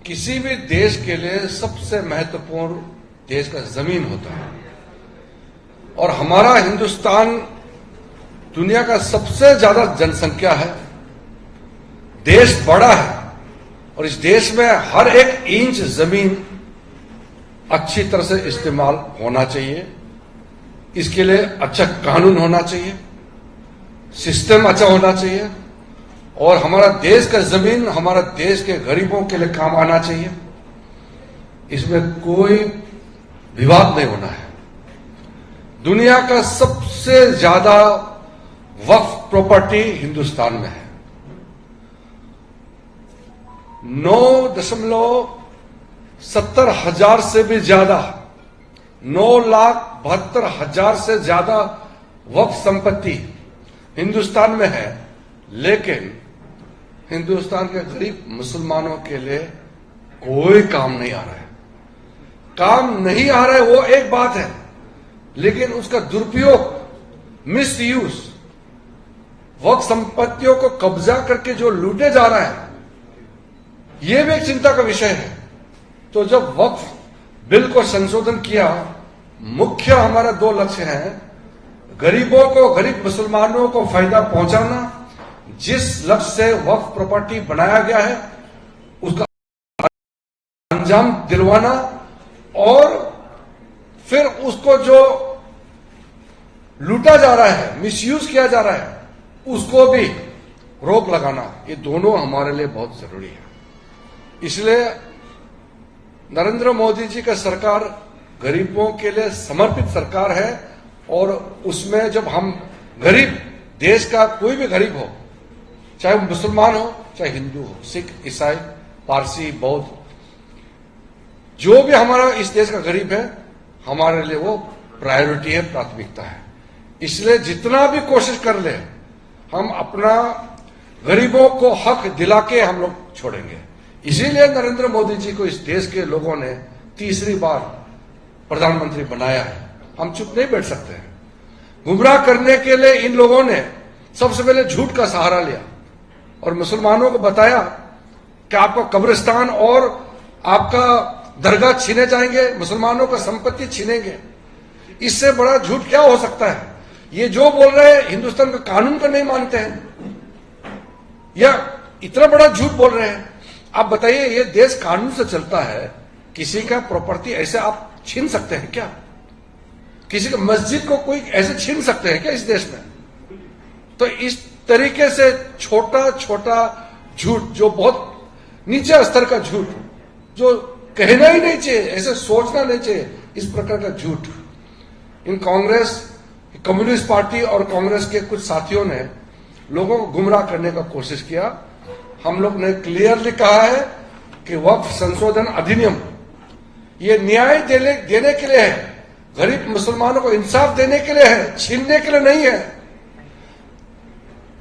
किसी भी देश के लिए सबसे महत्वपूर्ण देश का जमीन होता है और हमारा हिंदुस्तान दुनिया का सबसे ज्यादा जनसंख्या है, देश बड़ा है और इस देश में हर एक इंच जमीन अच्छी तरह से इस्तेमाल होना चाहिए। इसके लिए अच्छा कानून होना चाहिए, सिस्टम अच्छा होना चाहिए और हमारा देश का जमीन हमारा देश के गरीबों के लिए काम आना चाहिए। इसमें कोई विवाद नहीं होना है। दुनिया का सबसे ज्यादा वक्फ प्रॉपर्टी हिंदुस्तान में है। 9,70,000 से भी ज्यादा 9,72,000 से ज्यादा वक्फ संपत्ति हिंदुस्तान में है, लेकिन हिंदुस्तान के गरीब मुसलमानों के लिए कोई काम नहीं आ रहा है। काम नहीं आ रहा है वो एक बात है, लेकिन उसका दुरुपयोग, मिस यूज, वक्फ संपत्तियों को कब्जा करके जो लूटे जा रहा है, यह भी एक चिंता का विषय है। तो जब वक्फ बिल को संशोधन किया, मुख्य हमारा 2 लक्ष्य हैं। गरीबों को, गरीब मुसलमानों को फायदा पहुंचाना, जिस लक्ष्य से वक्फ प्रॉपर्टी बनाया गया है उसका अंजाम दिलवाना और फिर उसको जो लूटा जा रहा है, मिसयूज किया जा रहा है, उसको भी रोक लगाना। ये दोनों हमारे लिए बहुत जरूरी है। इसलिए नरेंद्र मोदी जी का सरकार गरीबों के लिए समर्पित सरकार है और उसमें जब हम गरीब, देश का कोई भी गरीब हो, चाहे वो मुसलमान हो, चाहे हिंदू हो, सिख, ईसाई, पारसी, बौद्ध, जो भी हमारा इस देश का गरीब है, हमारे लिए वो प्रायोरिटी है, प्राथमिकता है। इसलिए जितना भी कोशिश कर ले, हम अपना गरीबों को हक दिला के हम लोग छोड़ेंगे। इसीलिए नरेंद्र मोदी जी को इस देश के लोगों ने तीसरी बार प्रधानमंत्री बनाया है। हम चुप नहीं बैठ सकते हैं। गुमराह करने के लिए इन लोगों ने सबसे पहले झूठ का सहारा लिया और मुसलमानों को बताया कि आपका कब्रिस्तान और आपका दरगाह छीने जाएंगे, मुसलमानों का संपत्ति छीनेंगे। इससे बड़ा झूठ क्या हो सकता है? ये जो बोल रहे हैं हिंदुस्तान के कानून को नहीं मानते हैं, या इतना बड़ा झूठ बोल रहे हैं। आप बताइए, ये देश कानून से चलता है, किसी का प्रॉपर्टी ऐसे आप छीन सकते हैं क्या? किसी का मस्जिद को कोई ऐसे छीन सकते हैं क्या इस देश में? तो इस तरीके से छोटा छोटा झूठ, जो बहुत नीचे स्तर का झूठ, जो कहना ही नहीं चाहिए, ऐसे सोचना नहीं चाहिए, इस प्रकार का झूठ इन कांग्रेस, कम्युनिस्ट पार्टी और कांग्रेस के कुछ साथियों ने लोगों को गुमराह करने का कोशिश किया। हम लोग ने क्लियरली कहा है कि वक्फ संशोधन अधिनियम ये न्याय देने के लिए है, गरीब मुसलमानों को इंसाफ देने के लिए है, छीनने के लिए नहीं है।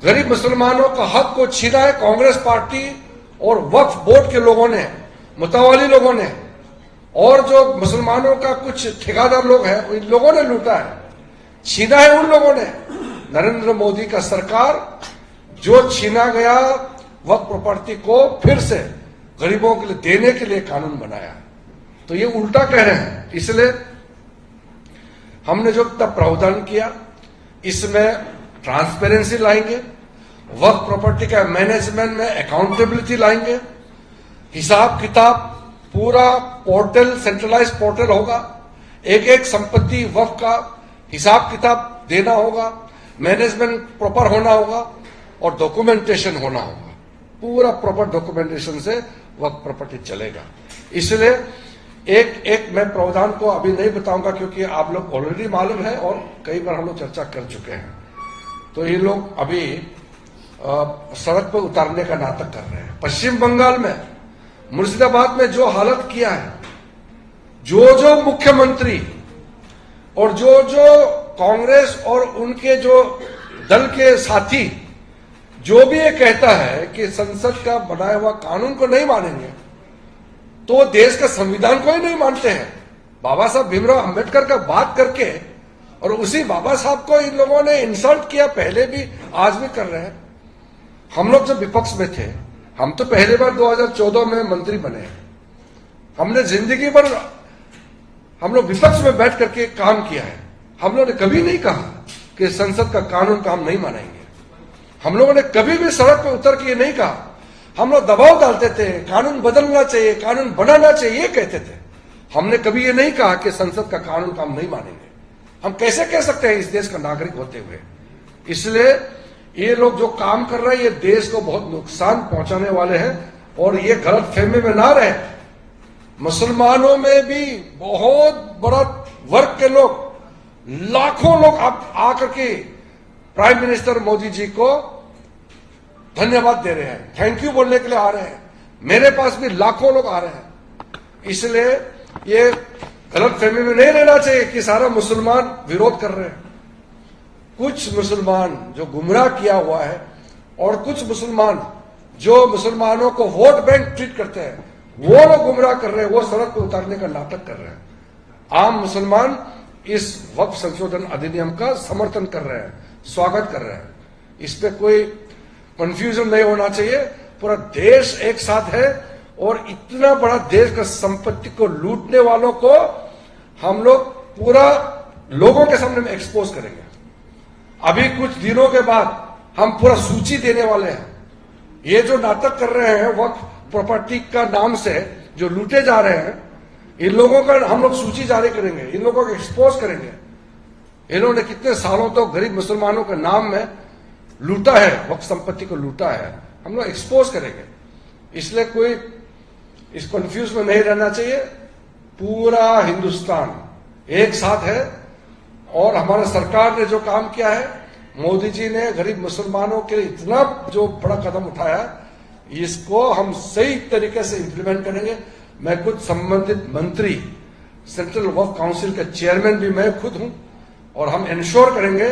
गरीब मुसलमानों का हक को छीना है कांग्रेस पार्टी और वक्फ बोर्ड के लोगों ने, मुतावाली लोगों ने, और जो मुसलमानों का कुछ ठेकेदार लोग हैं, इन लोगों ने लूटा है, छीना है उन लोगों ने। नरेंद्र मोदी का सरकार जो छीना गया वक्फ प्रॉपर्टी को फिर से गरीबों के लिए देने के लिए कानून बनाया, तो ये उल्टा कह रहे हैं। इसलिए हमने जो तब प्रावधान किया, इसमें ट्रांसपेरेंसी लाएंगे, वक्फ प्रॉपर्टी का मैनेजमेंट में अकाउंटेबिलिटी लाएंगे, हिसाब किताब पूरा पोर्टल, सेंट्रलाइज पोर्टल होगा, एक एक संपत्ति वक्फ का हिसाब किताब देना होगा, मैनेजमेंट प्रॉपर होना होगा और डॉक्यूमेंटेशन होना होगा। पूरा प्रॉपर डॉक्यूमेंटेशन से वक्फ प्रॉपर्टी चलेगा। इसलिए एक एक मैं प्रावधान को अभी नहीं बताऊंगा, क्योंकि आप लोग ऑलरेडी मालूम है और कई बार हम लोग चर्चा कर चुके हैं। तो ये लोग अभी सड़क पर उतारने का नाटक कर रहे हैं। पश्चिम बंगाल में, मुर्शिदाबाद में जो हालत किया है, जो मुख्यमंत्री और जो कांग्रेस और उनके जो दल के साथी जो भी ये कहता है कि संसद का बनाया हुआ कानून को नहीं मानेंगे, तो देश का संविधान को ही नहीं मानते हैं। बाबा साहब भीमराव अंबेडकर का बात करके और उसी बाबा साहब को इन लोगों ने इंसल्ट किया, पहले भी आज भी कर रहे हैं। हम लोग जब विपक्ष में थे, हम तो पहली बार 2014 में मंत्री बने, हमने जिंदगी भर हम लोग विपक्ष में बैठ करके काम किया है। हम लोगों ने कभी नहीं कहा कि संसद का कानून का हम नहीं मानेंगे। हम लोगों ने कभी भी सड़क पर उतर के ये नहीं कहा। हम लोग दबाव डालते थे, कानून बदलना चाहिए, कानून बनाना चाहिए, ये कहते थे। हमने कभी ये नहीं कहा कि संसद का कानून का हम नहीं मानेंगे। हम कैसे कह सकते हैं इस देश का नागरिक होते हुए? इसलिए ये लोग जो काम कर रहे हैं, ये देश को बहुत नुकसान पहुंचाने वाले हैं। और ये गलत फहमी में ना रहे, मुसलमानों में भी बहुत बड़ा वर्ग के लोग, लाखों लोग आप आकर के प्राइम मिनिस्टर मोदी जी को धन्यवाद दे रहे हैं, थैंक यू बोलने के लिए आ रहे हैं। मेरे पास भी लाखों लोग आ रहे हैं। इसलिए ये गलत फहमी में नहीं रहना चाहिए कि सारा मुसलमान विरोध कर रहे हैं। कुछ मुसलमान जो गुमराह किया हुआ है और कुछ मुसलमान जो मुसलमानों को वोट बैंक ट्रीट करते हैं, वो लोग गुमराह कर रहे हैं, वो सड़क पर उतारने का नाटक कर रहे हैं। आम मुसलमान इस वक्फ संशोधन अधिनियम का समर्थन कर रहे हैं, स्वागत कर रहे हैं। इस पे कोई कंफ्यूजन नहीं होना चाहिए। पूरा देश एक साथ है और इतना बड़ा देश का संपत्ति को लूटने वालों को हम लोग पूरा लोगों के सामने में एक्सपोज करेंगे। अभी कुछ दिनों के बाद हम पूरा सूची देने वाले हैं। ये जो नाटक कर रहे हैं वक्फ प्रॉपर्टी का नाम से जो लूटे जा रहे हैं, इन लोगों का हम लोग सूची जारी करेंगे, इन लोगों को एक्सपोज करेंगे। इन्होंने कितने सालों तो गरीब मुसलमानों के नाम में लूटा है, वक्फ संपत्ति को लूटा है, हम लोग एक्सपोज करेंगे। इसलिए कोई इस कंफ्यूज में नहीं रहना चाहिए। पूरा हिंदुस्तान एक साथ है और हमारे सरकार ने जो काम किया है, मोदी जी ने गरीब मुसलमानों के लिए इतना जो बड़ा कदम उठाया, इसको हम सही तरीके से इंप्लीमेंट करेंगे। मैं खुद संबंधित मंत्री, सेंट्रल वक्फ काउंसिल के चेयरमैन भी मैं खुद हूं और हम इंश्योर करेंगे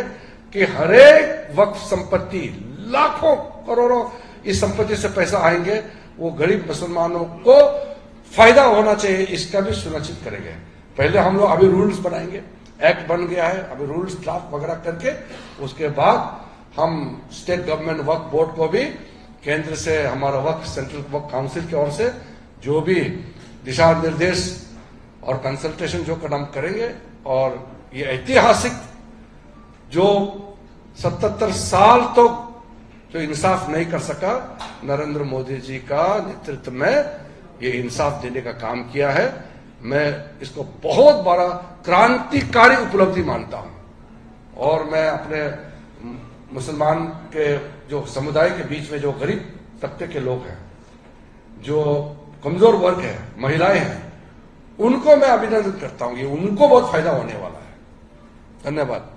कि हरेक वक्फ संपत्ति, लाखों करोड़ों इस संपत्ति से पैसा आएंगे, वो गरीब मुसलमानों को फायदा होना चाहिए, इसका भी सुनिश्चित करेंगे। पहले हम लोग अभी रूल्स बनाएंगे, एक्ट बन गया है, अभी रूल्स ड्राफ्ट वगैरह करके उसके बाद हम स्टेट गवर्नमेंट वक्फ बोर्ड को भी केंद्र से, हमारा वक्फ सेंट्रल वक्फ काउंसिल की ओर से जो भी दिशा निर्देश और कंसल्टेशन जो कदम करेंगे। और ये ऐतिहासिक जो 77 साल तो जो इंसाफ नहीं कर सका, नरेंद्र मोदी जी का नेतृत्व में ये इंसाफ देने का काम किया है। मैं इसको बहुत बड़ा क्रांतिकारी उपलब्धि मानता हूं। और मैं अपने मुसलमान के जो समुदाय के बीच में जो गरीब तबके के लोग हैं, जो कमजोर वर्ग है, महिलाएं हैं, उनको मैं अभिनंदन करता हूं। ये उनको बहुत फायदा होने वाला है। धन्यवाद।